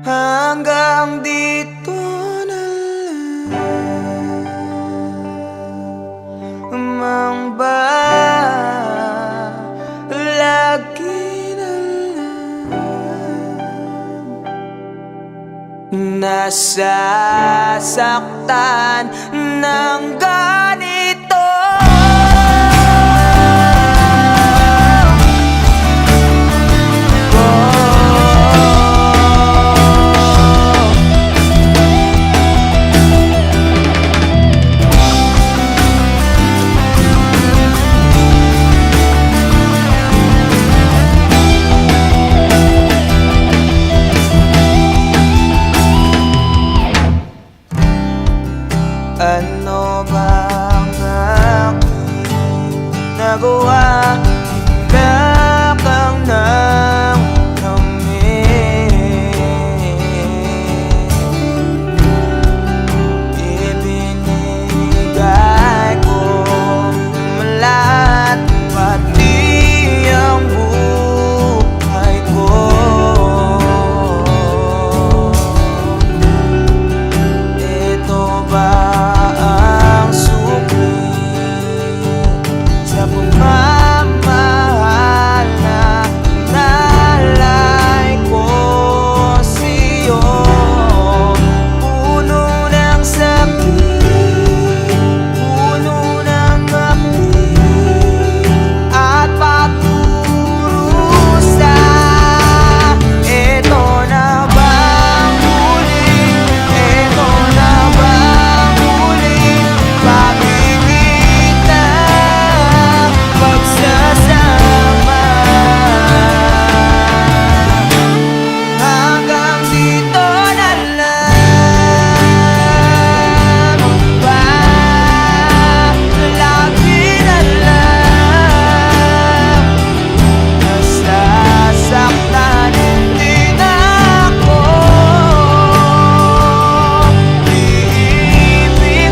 Hanggang dito na lamang ba? Lagi na lang nasasaktan ng ganito. Ano bang aking nagawa? Bigla kang nang ibinigay ko lahat, pati ang buhay ko. Ito ba pagmamahal na nalay ko sa'yo? Puno ng sakit, puno ng ngapit at pagdurusa. Ito na bang huling, ito na bang huling pag-ibig? Pagsasama hanggang dito na lamang ba? Lagi na lang nasasaktan din ako. Iibig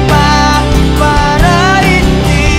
pa para hindi na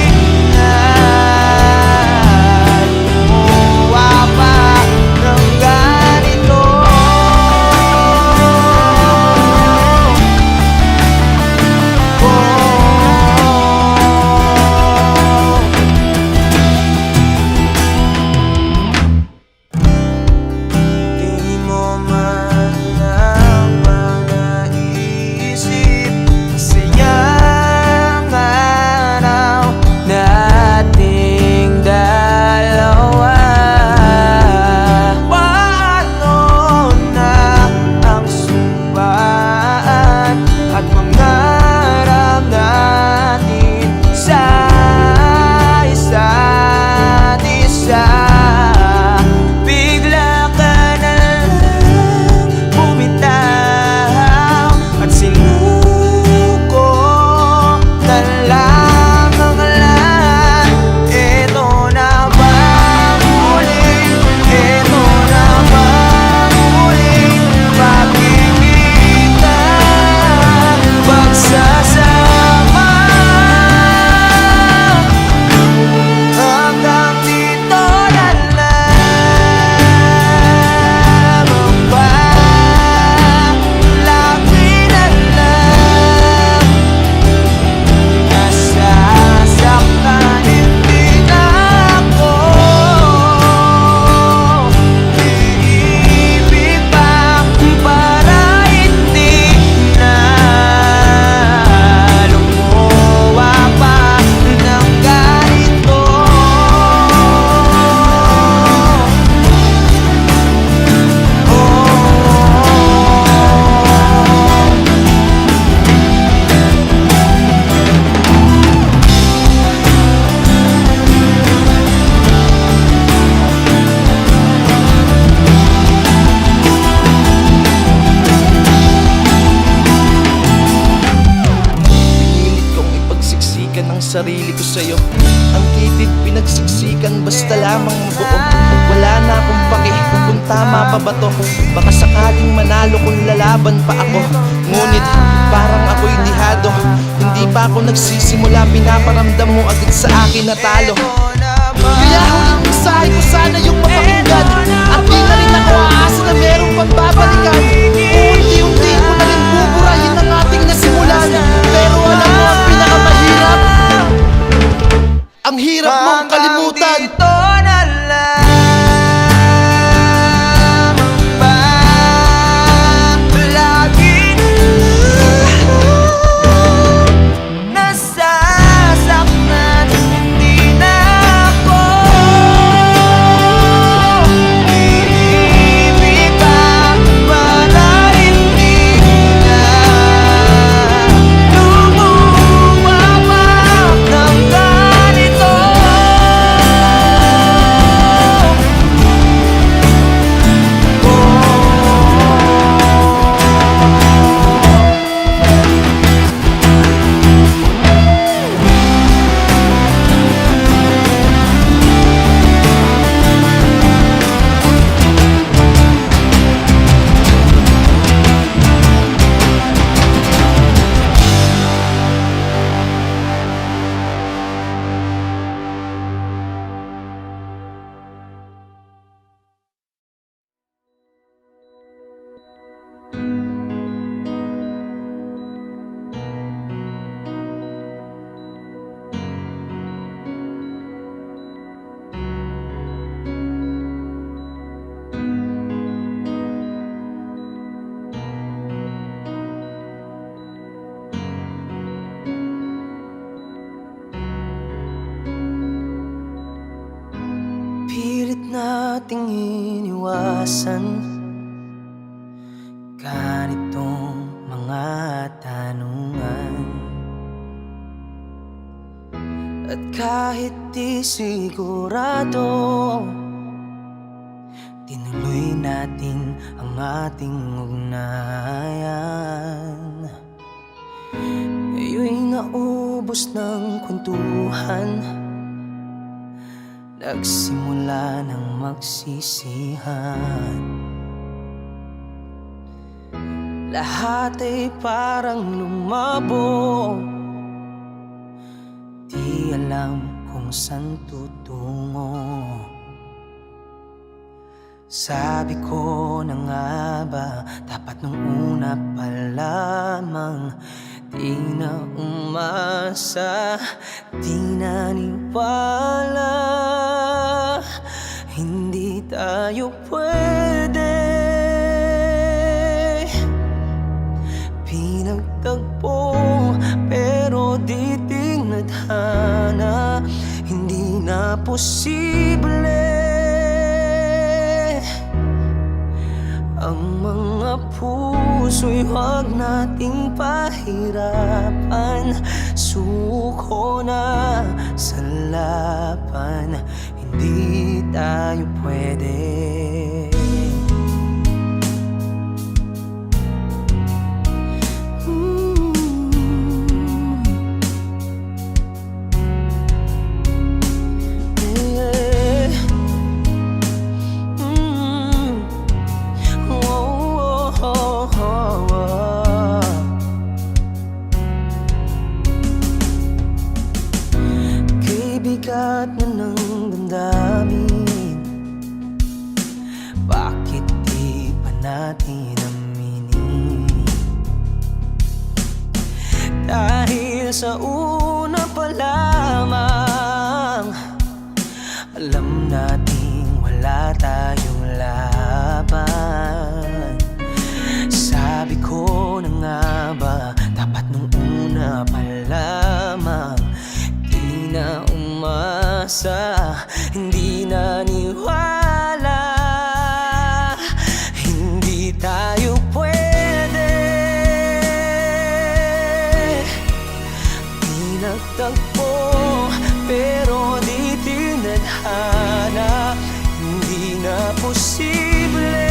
sarili ko sa'yo. Ang ibig pinagsiksikan, basta lamang mabuo. Wala na akong pake kung tama pa ba to. Baka sakaling manalo kung lalaban pa ako. Ngunit parang ako'y lihado. Hindi pa ako nagsisimula, pinaparamdam mo agad sa akin na talo. Kaya huling mensahe ko sana yung mapakinggan, at di na rin ako aasa na merong pagbabalikan. nating iniwasan ganitong mga tanungan. At kahit di sigurado, tinuloy natin ang ating ugnayan. Ngayon'y naubos ng kwentuhan, nagsimula ng magsisihan. Lahat ay parang lumabo, di alam kung saan tutungo. Sabi ko na nga ba, dapat nung una pa lamang di na umasa, di naniwala. Hindi tayo pwede, pinagtagpo pero di tinadhana. Hindi na posible ang mga puso'y huwag nating pahirapan. Suko na sa laban, hindi tayo pwede. Bigat na ng damdamin, bakit di pa natin aminin? Dahil sa una pa lamang, alam nating wala tayong laban. Sabi ko na nga ba, dapat nung una pa lamang di na umasa, hindi naniwala. Hindi tayo pwede, pinagtagpo pero di tinadhana. Hindi na posible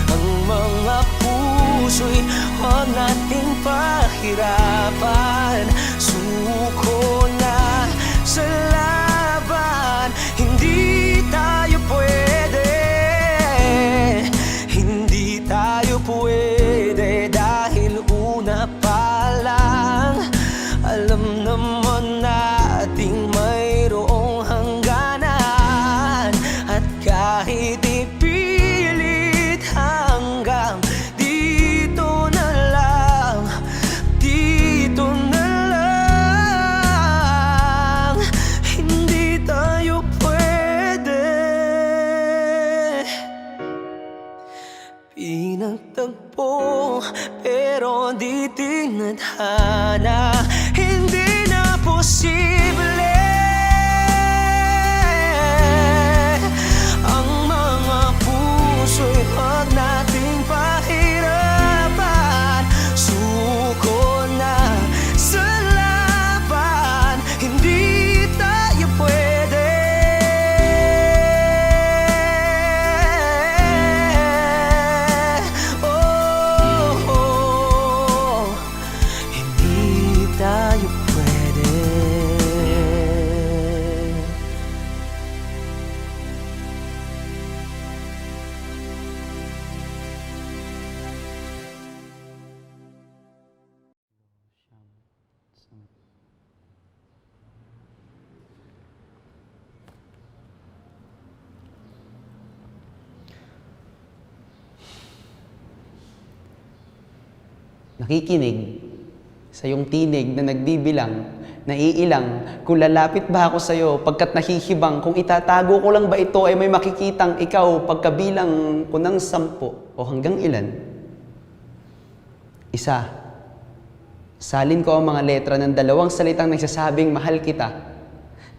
ang mga puso'y huwag nating pahirapan. Suko na sa laban, hindi tayo pwede, hindi tayo pwede. Dahil una pa lang, alam naman nating mayroong hangganan. At kahit ipilit hanggang dito na lang, dito na lang, hindi tayo pwede. Pinagtagpo pero di tinadhana. Hindi na posible ang mga puso'y huwag nating pahirapan. Suko na sa laban, hindi tayo pwede. Hindi tayo pwede. Nakikinig sa iyong tinig na nagbibilang, naiilang kung lalapit ba ako sa iyo pagkat nahihibang kung itatago ko lang ba ito ay may makikitang ikaw pagkabilang ko ng 10 o hanggang ilan. Isa, salin ko ang mga letra ng 2 salitang nagsasabing mahal kita.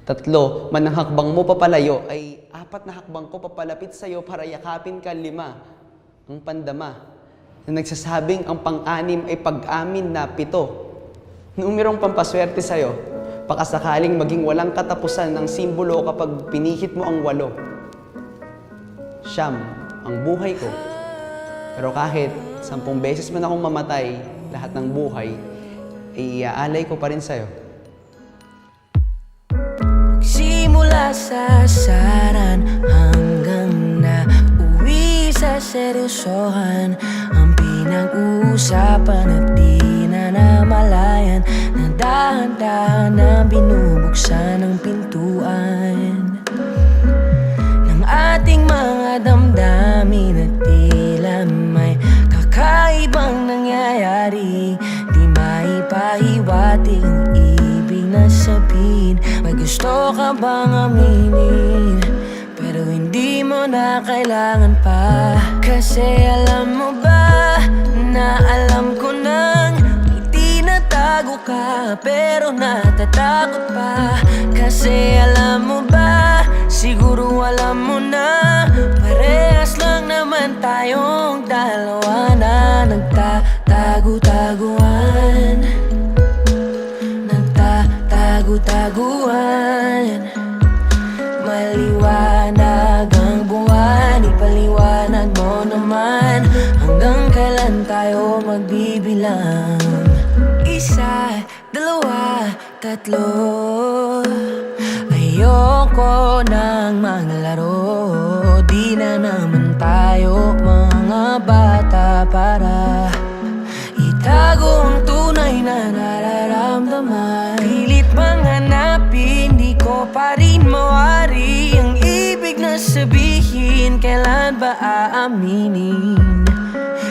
3 man ang hakbang mo papalayo ay 4 na hakbang ko papalapit sa'yo para yakapin ka. 5 ang pandama na nagsasabing ang pang-anim ay pag-amin na. 7 numerong pampaswerte sa'yo, pakasakaling maging walang katapusan ang simbolo kapag pinihit mo ang 8. 9 ang buhay ko, pero kahit 10 beses man akong mamatay, lahat ng buhay ay iaalay ko pa rin sa'yo. Simula sa asaran hanggang na uwi sa seryosohan, ang pinag-uusapan at di na namalayan, na dahan-dahan na binubuksan ang pintuan ng ating mga damdamin at tila may kakaibang nangyayari. Di maipahiwatig ang ibig na sabihin. May gusto ka bang aminin, pero hindi mo na kailangan pa. Kasi alam mo ba na alam ko nang may tinatago ka, pero natatakot pa. Kasi alam mo ba, siguro alam mo na, parehas lang naman tayong dalawa na nagtatago-taguan. Nagtatago-taguan. Maliwanag ang buwan, ipaliwanag mo naman, hanggang kailan tayo magbibilang? 1, 2, 3. Ayoko nang maglaro, di na naman tayo mga bata para itago ang tunay na nararamdaman. Pilit mang hanapin, di ko pa rin mawari ang ibig na sabihin. Kailan ba aaminin?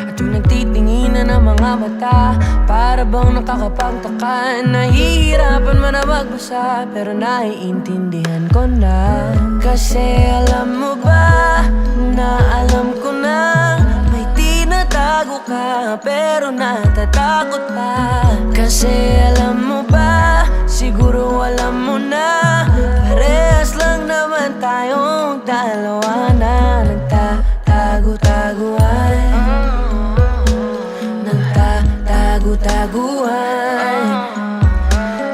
At yung nagtitinginan ng mga mata, para bang nakakapagtaka, nahihirapan man na magbasa, pero naiintindihan ko na. Kasi alam mo ba na alam ko na may tinatago ka, pero natatakot pa. Kasi alam mo ba, siguro alam mo na, parehas lang naman tayong dalawa na nagtatago-taguan. Nagtatago-taguan.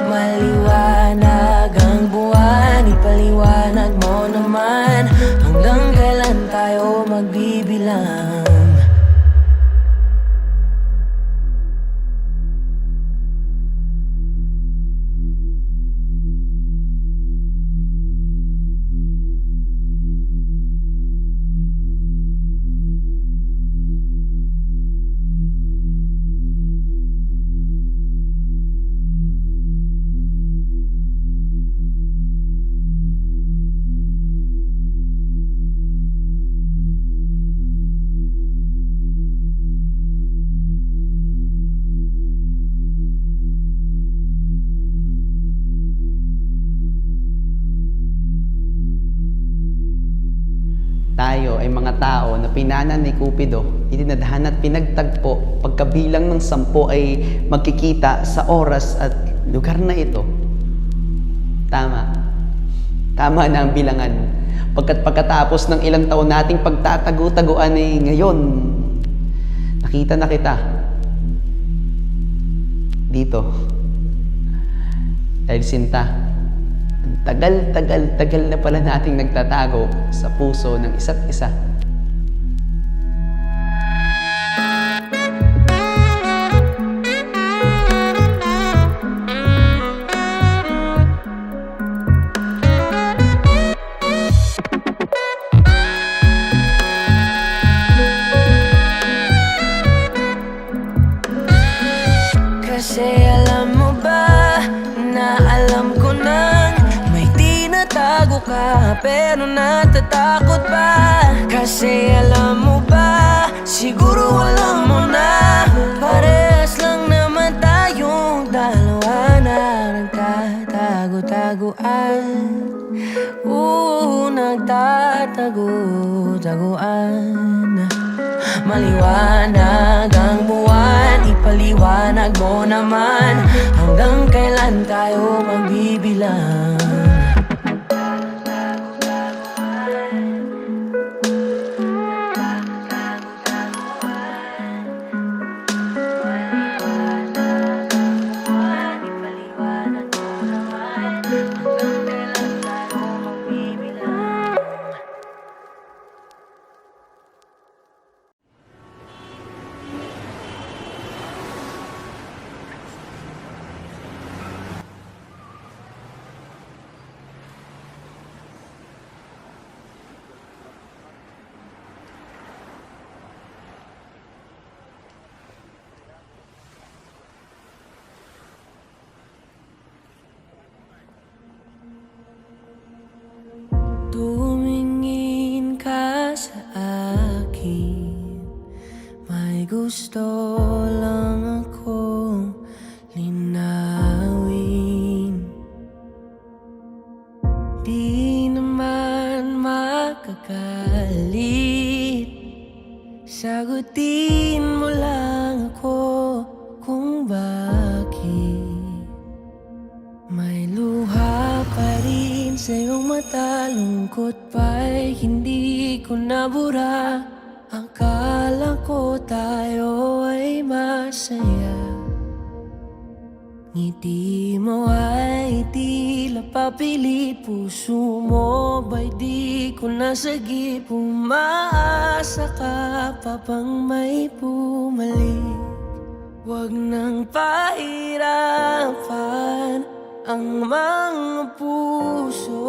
Maliwanag ang buwan, ipaliwanag mo naman, hanggang kailan tayo magbibilang? Tayo ay mga tao na pinana ni Cupido, itinadhana at pinagtagpo. Pagkabilang ng 10 ay magkikita sa oras at lugar na ito. Tama. Tama na ang bilangan. Pagkatapos ng ilang taon nating pagtatago-taguan ay ngayon, nakita na kita. Dito. Dahil sinta, tagal na pala nating nagtatago sa puso ng isa't isa. Kasi alam mo ba na alam ko nang may tinatago ka, pero natatakot pa. Kasi alam mo ba, siguro alam mo na, parehas lang naman tayong dalawa na nagtatago-taguan. Nagtatago-taguan. Maliwanag ang buwan, ipaliwanag mo naman, hanggang kailan tayo magbibilang? gusto lang akong linawin. Di naman makakalit, sagutin mo lang ako kung bakit may luha pa rin sa iyong mata. Lungkot pa'y hindi ko nabura. Akala ko tayo ay masaya. Ngiti mo ay tila papilit. Puso mo ba'y di ko nasagip. Umaasa ka pa bang may bumalik. Huwag nang pahirapan ang mga puso.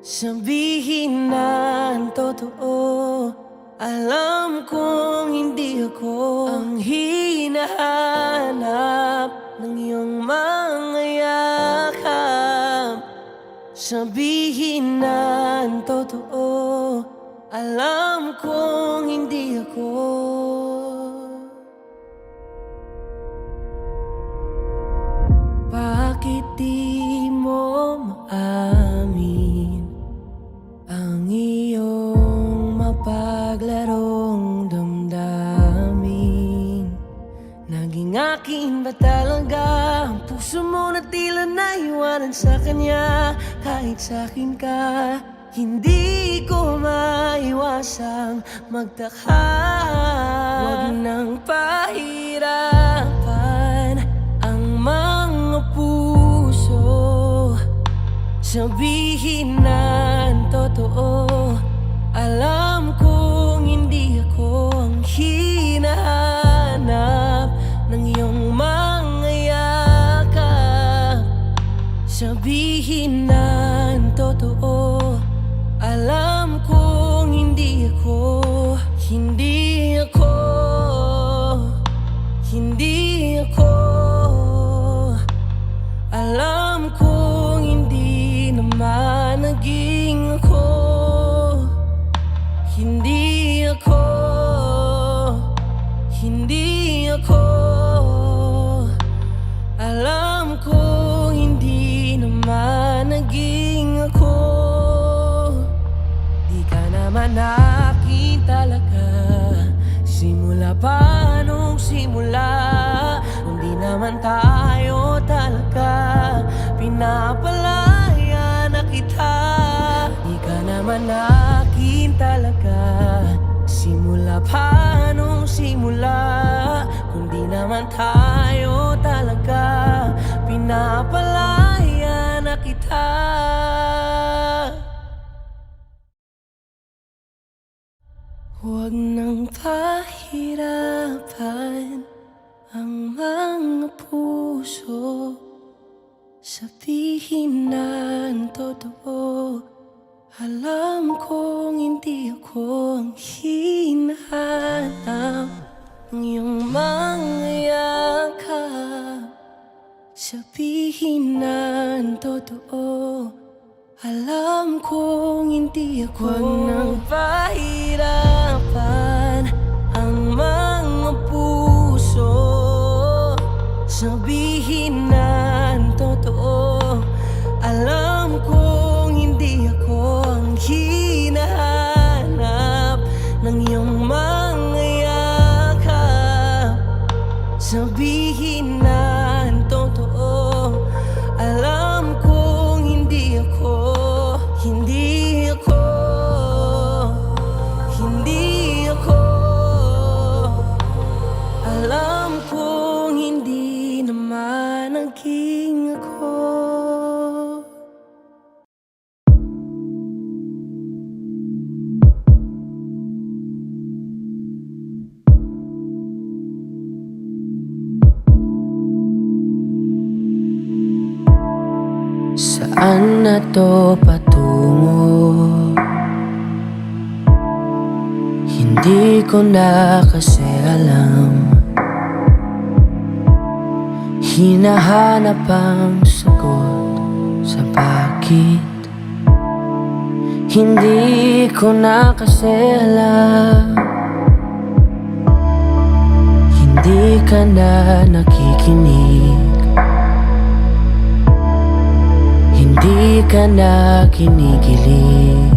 Sabihin na ang totoo. Alam kong hindi ako ang hinahanap ng iyong mga yakap. Sabihin na ang totoo. Alam kong hindi ako. Bakit di mo maamin ang iyong mapaglarong damdamin? Naging akin ba talaga ang puso mo na tila naiwanan sa kanya? Kahit sa'kin ka, hindi ko maiwasang magtaka. Huwag nang pahirapan ang mga puso. Sabihin na ang totoo. Alam kong hindi ako ang hinahanap ng iyong mga yakap. Sabihin na ang totoo. Alam kong hindi ako, hindi ako, hindi ako. Alam kong hindi naman naging ako. Hindi ako, hindi ako. Alam kong hindi naman naging ako. Di ka naman akin talaga, simula pa nung simula. Hindi naman tayo talaga, pinapalaya na kita. Di ka naman akin talaga, simula pa nung simula. Kundi naman tayo talaga, pinapalaya na kita. Huwag nang pahirapan ang mga puso. Sabihin na ang totoo. Alam kong hindi ako ang hinahanap ng iyong mga yakap. Sabihin na ang totoo. Alam kong hindi ako. Huwag nang pahirapan ang mga puso. Sabihin na ang totoo. Alam kong hindi ako ang hinahanap ng iyong mga yakap. Sabihin na ang totoo. Alam kong hindi ako, hindi ako, hindi ako. Alam kong hindi naman naging ako. Saan na to patungo? Hindi ko na kasi alam. Hinahanap ang sagot sa bakit. Hindi ko na kasi alam. Hindi ka na nakikinig, hindi ka na kinikilig,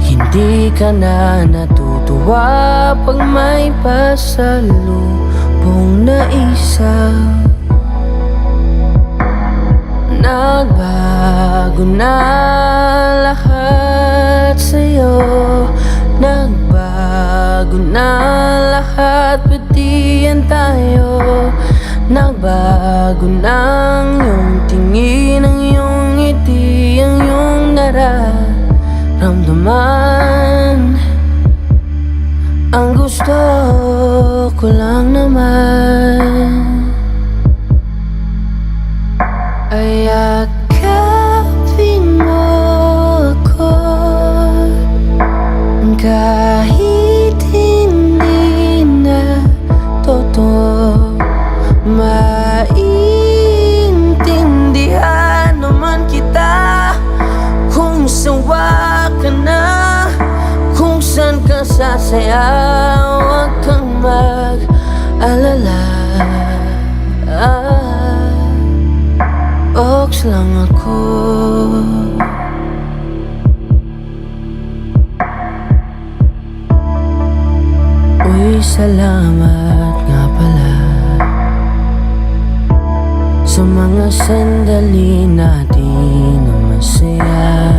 hindi ka na natutuwa pag may pasalubong na isa. Nagbago na lahat sa'yo, nagbago na lahat, pati yan tayo. Nagbago na ang iyong tingin, ang iyong ngiti, ang iyong nararamdaman. Ang gusto ko lang naman ay yakapin mo ako, kahit hindi na totoo. Maintindihan naman kita kung sawa ka na, kung saan ka sasaya. Huwag kang mag-alala, box lang ako. Uy, salamat nga pala sa mga sandali natin na masaya.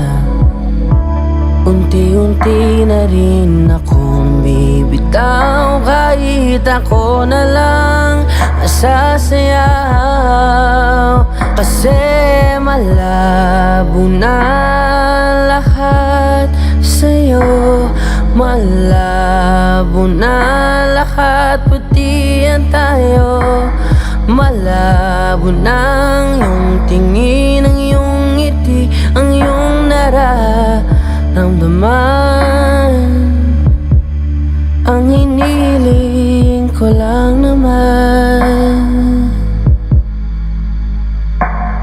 Unti-unti na rin akong bibitaw, kahit ako na lang masasayaw. Kasi malabo na lahat sa'yo, malabo na lahat, pati yan tayo. Malabo na ang iyong tingin, ang iyong ngiti, ang iyong nararamdaman. Ang hiniling ko lang naman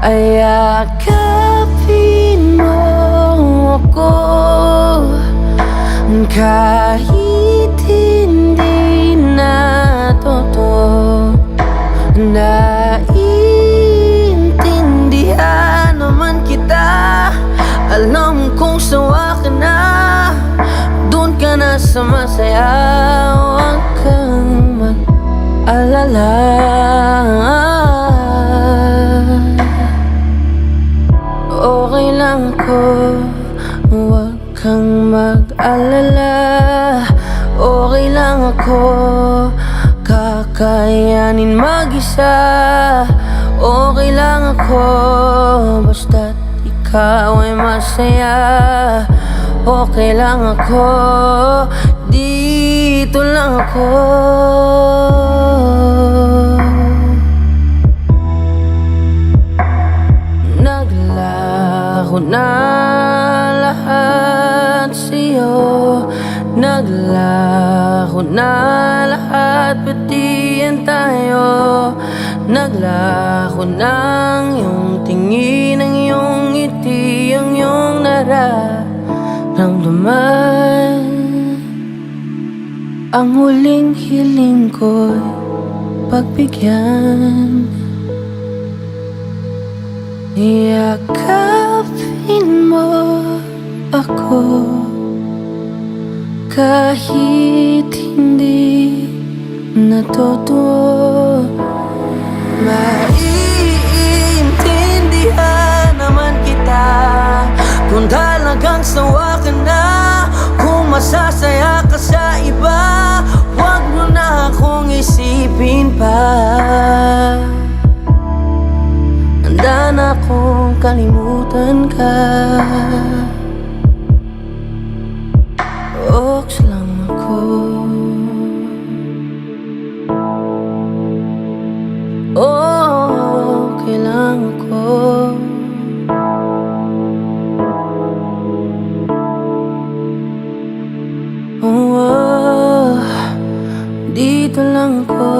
ay yakapin mo ako, kahit hindi na totoo. Naiintindihan naman kita, alam kong sawa ka na, doon ka na sa masaya. Huwag kang mag-alala, okay lang ako. Huwag kang mag-alala, okay lang ako. Kakayanin mag-isa, okay lang ako. Basta't ikaw ay masaya, okay lang ako. Dito lang ako. Naglaho na lahat sa'yo, naglaho na lahat, pati yan tayo. Naglaho na ang iyong tingin, ang iyong ngiti, ang iyong nararamdaman. Ang huling hiling ko'y pagbigyan, yakapin mo ako, kahit hindi na totoo. Maiintindihan naman kita kung talagang sawa ka na, kung masasaya ka sa iba. Huwag mo na akong isipin pa, handa na akong kalimutan ka. Oks lang ako, okay lang ako. Dito lang ako,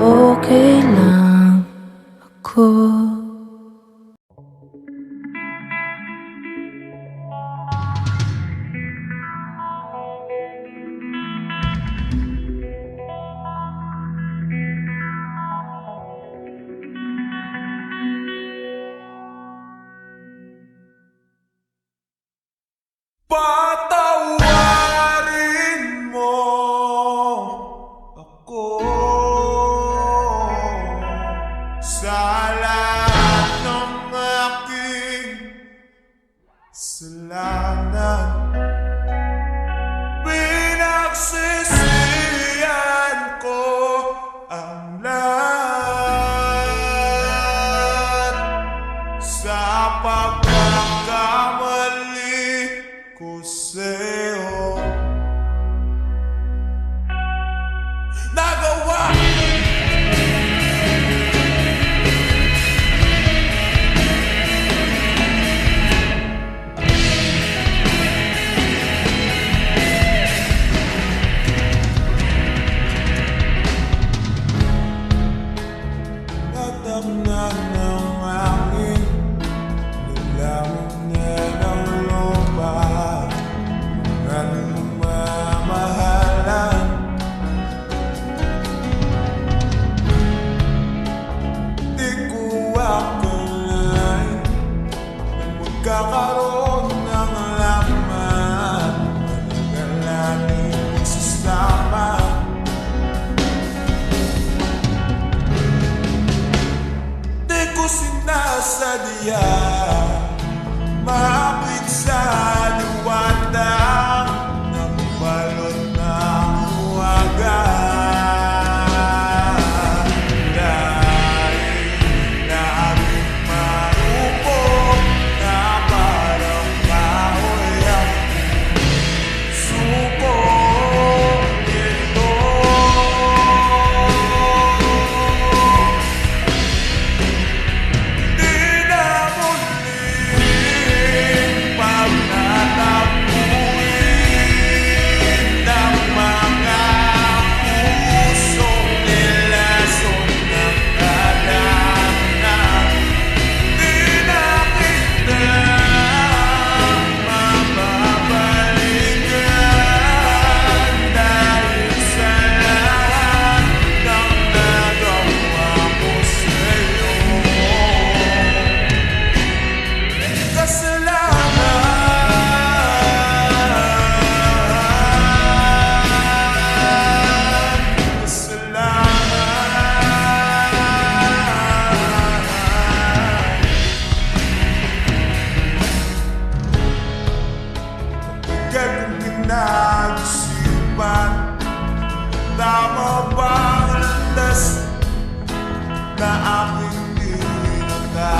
okay lang ako. Lamnan ng hangin, nilamig na ng lupa, ang mamahalan. Di ko akalain na magkakaroon ng laman, managalanin sasama. Di ko sinasadya maapit sa liwanag ng balon ng huwagan. Dahil na aking marupok na parang kahoy ang suko nito. Di na muling pagtatapuin ng mga pusong nilason ng kadana. Di na kita mababalikan dahil sa lahat ng nagawa ko sa'yo. Ganong pinag-isipan, tama bang landas na aking dinadaan?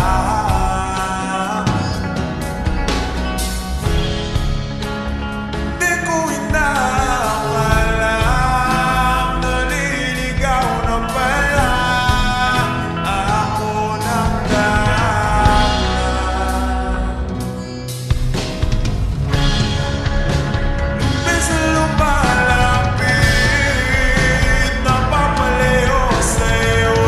Di ko inakalang naliligaw na pala ako ng dapat. Imbes na lumalapit, napapalayo sa'yo.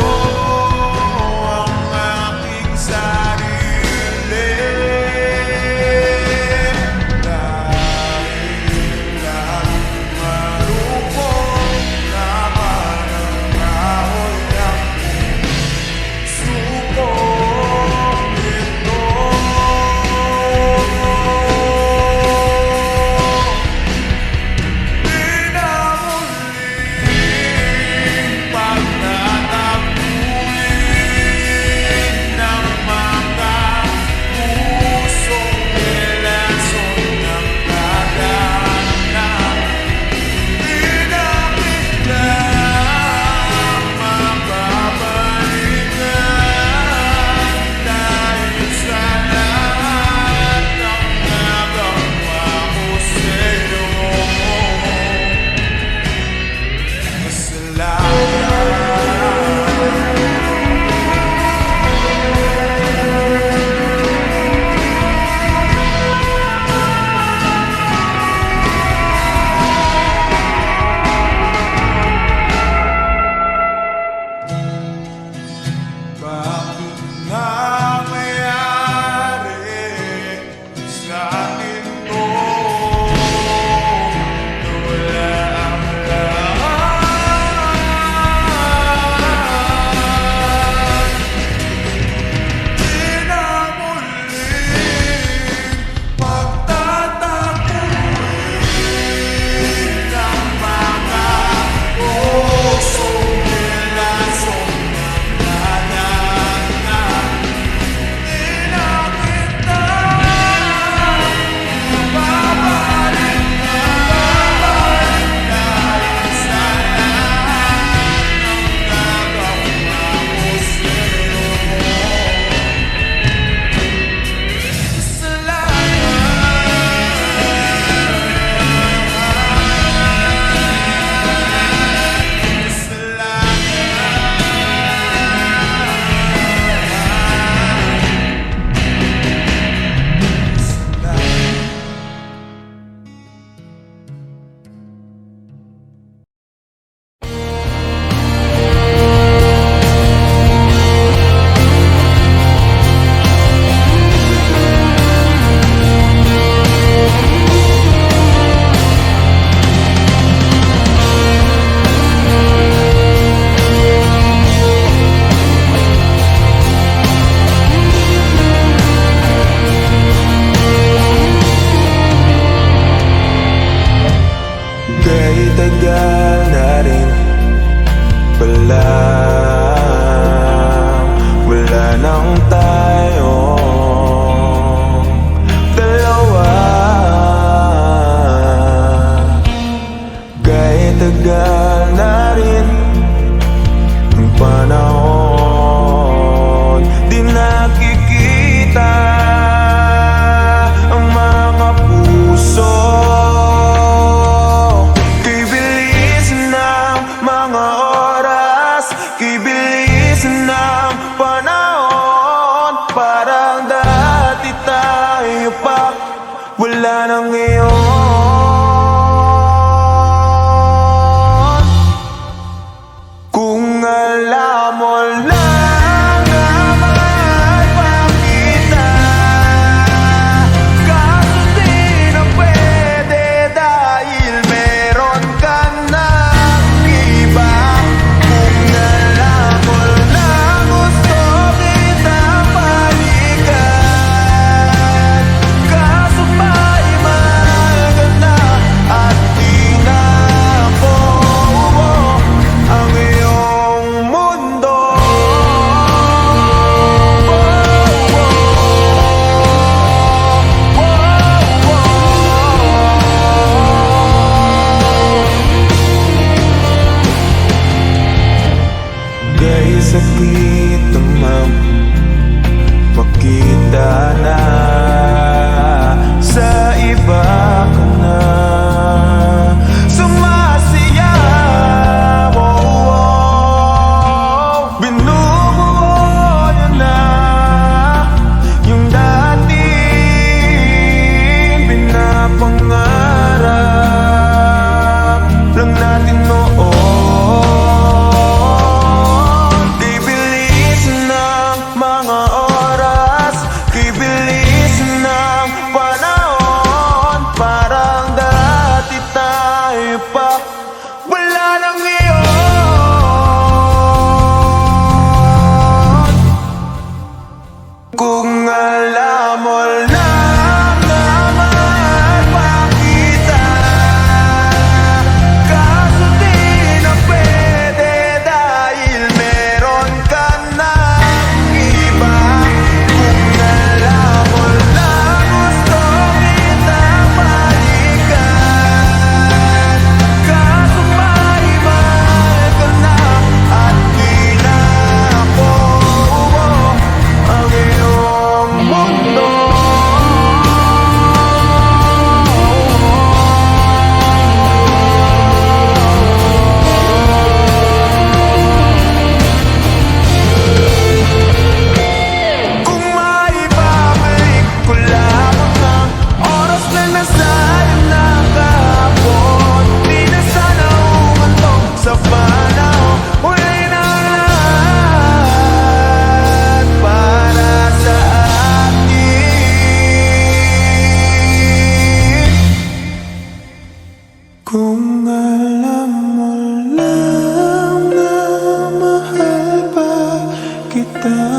kita.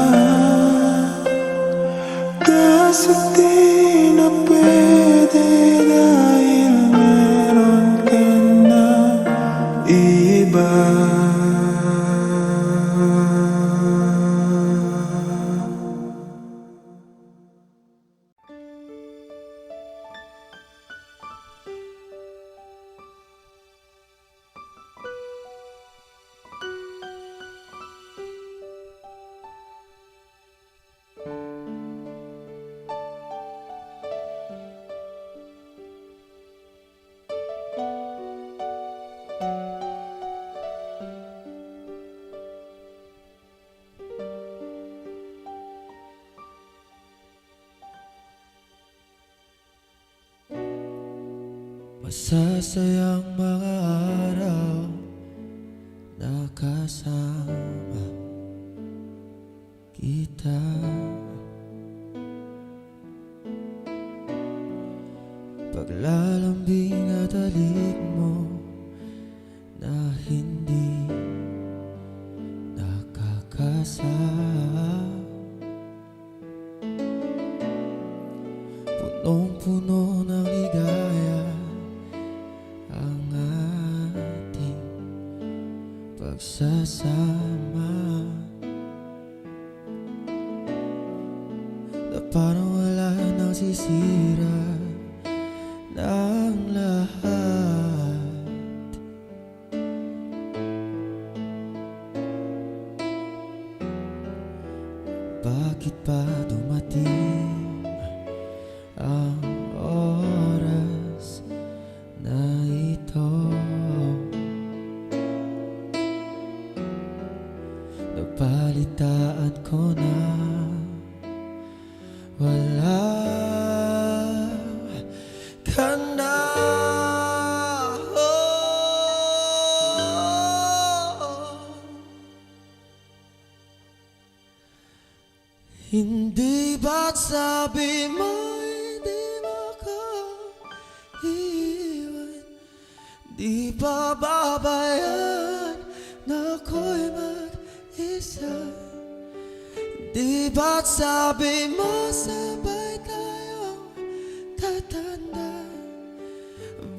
Kaso di na pwede dahil meron ka na iba. Masasayang mga araw na kasama kita. Paglalambing at halik mo na hindi nakakasama. Punong-puno ng ligaya ang ating pagsasama, na parang wala nang sisira ng lahat. Bakit pa dumating ang oras na ito? Napalitaan ko na wala ka na. Hindi ba't sabi mo hindi mo ko iwan? Di ba babayaan na ako'y mag-isa? Di ba't sabi mo sabay tayong tatanda?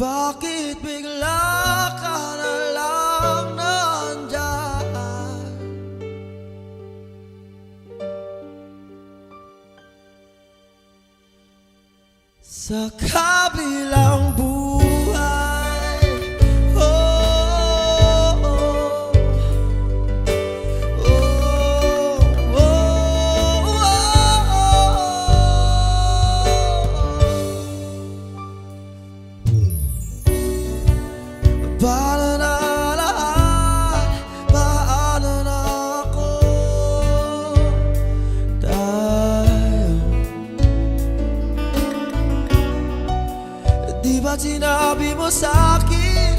Bakit bigla ka na lang nandyan? Sa kabilang buhay, oh, oh, oh, oh, paano na lahat? Paano na ako? Di ba't sinabi mo sa'kin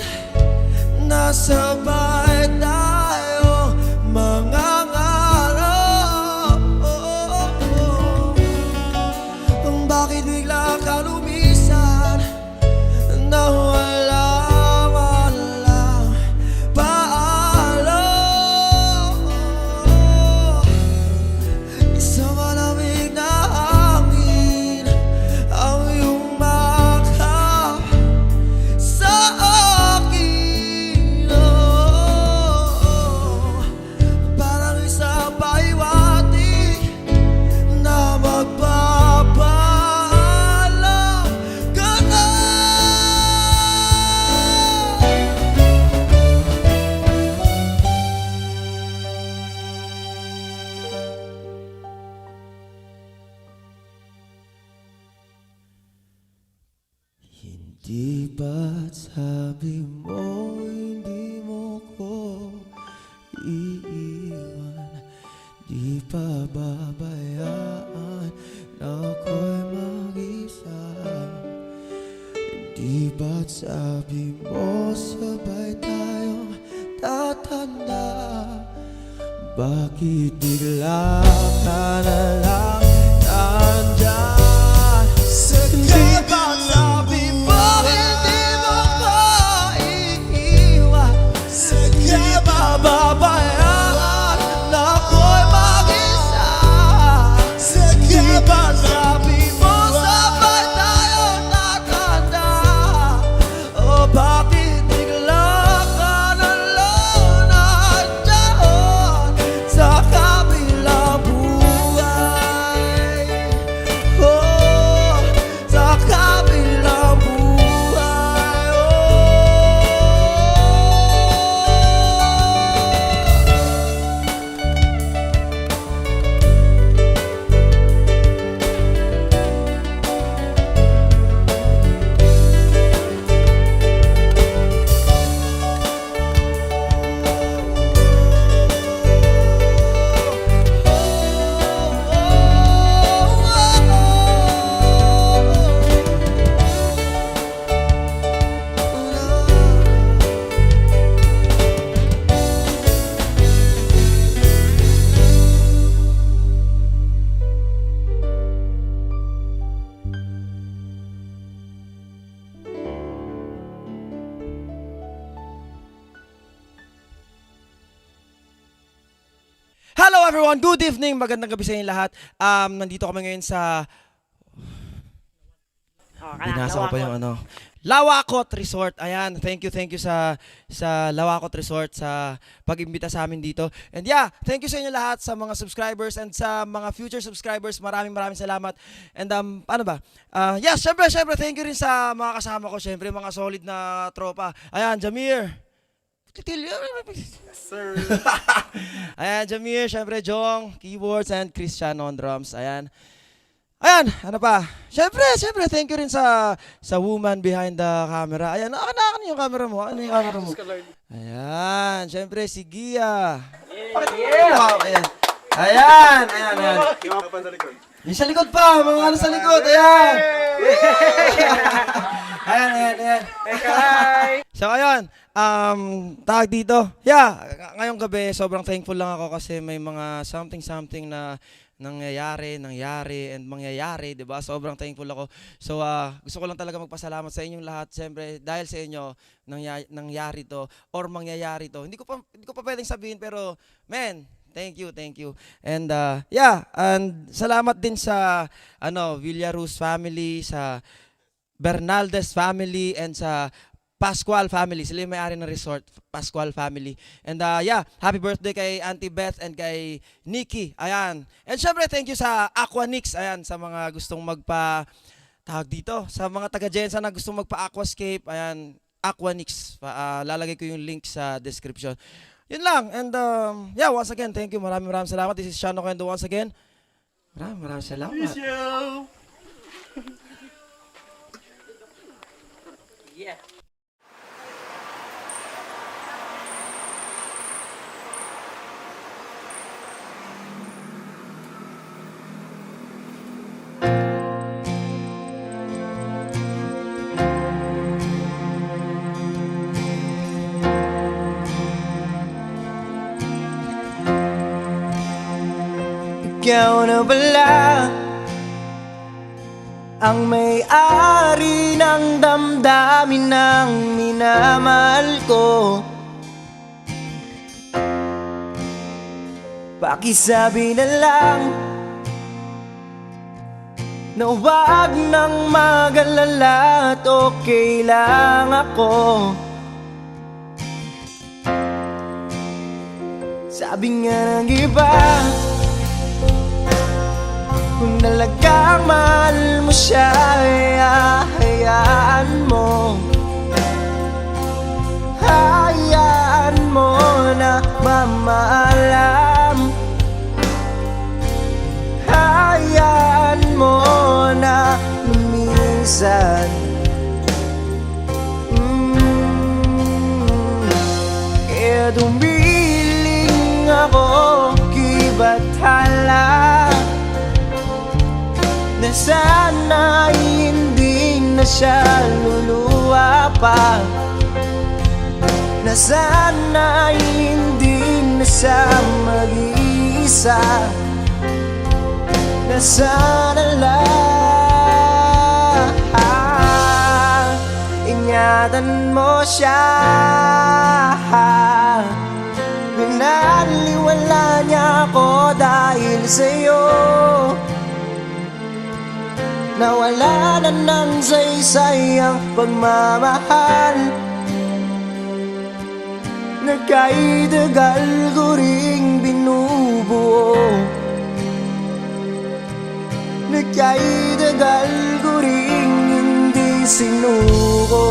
na sabay tayo mangangarap? Bakit bigla ka lumisan na walang paalam? Isang malamig na hangin ang iyong parang isang paiwatig na magpapaalam ka na. Hindi ba't sabi mo hindi mo ko iiwan? Di pa babayaan na ako'y mag-isa? Di ba't sabi mo sabay tayong tatanda? Bakit bigla ka na lang nandyan? Di ba't sabi mo hindi mo ko iiwan? Di ba babayaan na ako'y mag-isa? everyone, good evening, magandang gabi sa inyo lahat. Nandito kami ngayon sa... Binasa ko pa yung ano. Lawakot Resort. Ayan, thank you sa Lawakot Resort sa pag-imbita sa amin dito. And yeah, thank you sa inyo lahat, sa mga subscribers and sa mga future subscribers. Maraming salamat. And ano ba? Yeah, syempre, thank you rin sa mga kasama ko. Syempre, mga solid na tropa. Ayan, Jamir. Sir. Ayan, Jamir, syempre, Jong, keyboards, and Cristiano on drums. Ayan, ano pa? Syempre, thank you rin sa woman behind the camera. Ayan, ano yung camera mo? Ano yung camera mo? Ayan, syempre, si Gia. Wow, ayan. Yung sa likod pa, mga ano sa likod, ayan. Ayan. So, ayun, tawag dito. Yeah, ngayong gabi, sobrang thankful lang ako kasi may mga something na nangyayari, and mangyayari, di ba? Sobrang thankful ako. So, gusto ko lang talaga magpasalamat sa inyong lahat. Siyempre, dahil sa inyo, nangyari to, or mangyayari to. Hindi ko pa pwedeng sabihin, pero, man, thank you. And, yeah, and salamat din sa, Villaruz family, sa Bernaldez family, and sa Pascual family. Sila yung may-ari ng resort, Pascual family. And yeah, happy birthday kay Auntie Beth and kay Nikki. Ayan. And syempre, thank you sa Aquanix. Ayan, sa mga gustong tawag dito, sa mga taga-Jensa na gustong magpa-aquascape. Ayan, Aquanix. Lalagay ko yung link sa description. Yun lang. And yeah, once again, thank you. Maraming salamat. This is Shano Kendo once again. Maraming salamat. Miss you! Yeah. Ikaw na pala ang may-ari ng damdamin ng minamahal ko. Pakisabi na lang na huwag nang mag-alala at okay lang ako. Sabi nga ng iba, kung talagang mahal mo siya, hayaan mo. Hayaan mo na mamaalam. Hayaan mo na lumisan. Kaya dumiling ako kay Bathala na sana'y hindi na siya luluwa pa, na sana'y hindi na siya mag-iisa, na sana lang ingatan mo siya. Pinaliwala niya ako dahil sa'yo, nawala na ng saysay ang pagmamahal na kahit tagal ko ring binubuo, na kahit tagal ko ring hindi sinuko.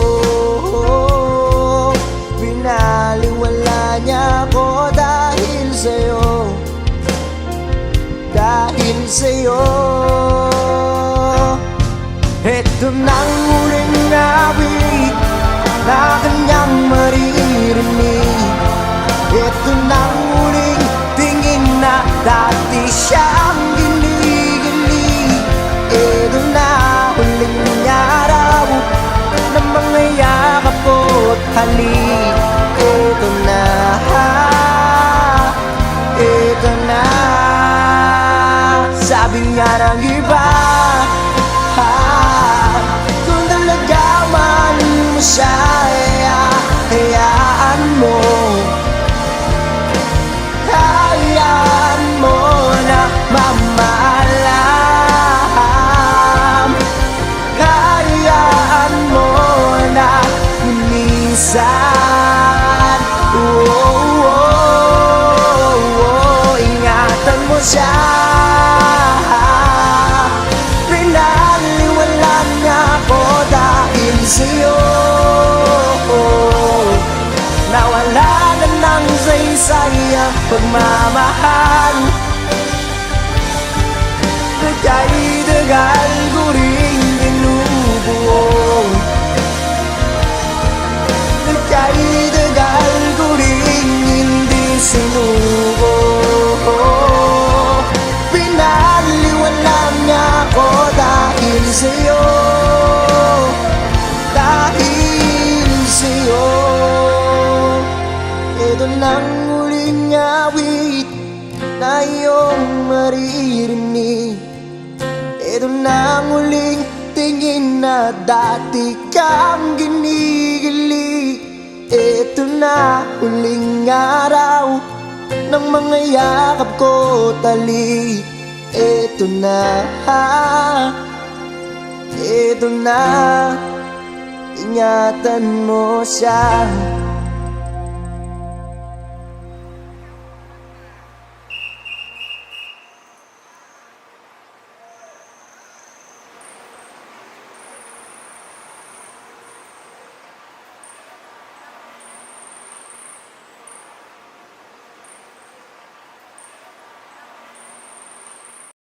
Binaliwala niya ako dahil sa'yo, dahil sa'yo. Ito nang huling awit na kanyang maririnig. Ito nang huling tingin na dati siyang ginigilig. Ito na huling araw na mga yakap at halik. Ito na, ito na. Sabi nga ng iba, kung talaga mahal mo siya, hayaan mo. Hayaan mo siya. Pinaliwala niya ako dahil sa'yo. Nawala na ng saysay ang pagmamahal. Kaya'y tagal ko rin binubuo. Kaya'y tagal ko rin hindi sinubo. Pinaliwala niya ako dahil sa'yo. Dahil sa'yo. Ito lang huling awit na iyong maririnig. Ito na ang huling tingin na dati kang ginigilig. Ito na huling araw ng mga yakap ko talik. Ito na, ito na, ingatan mo siya.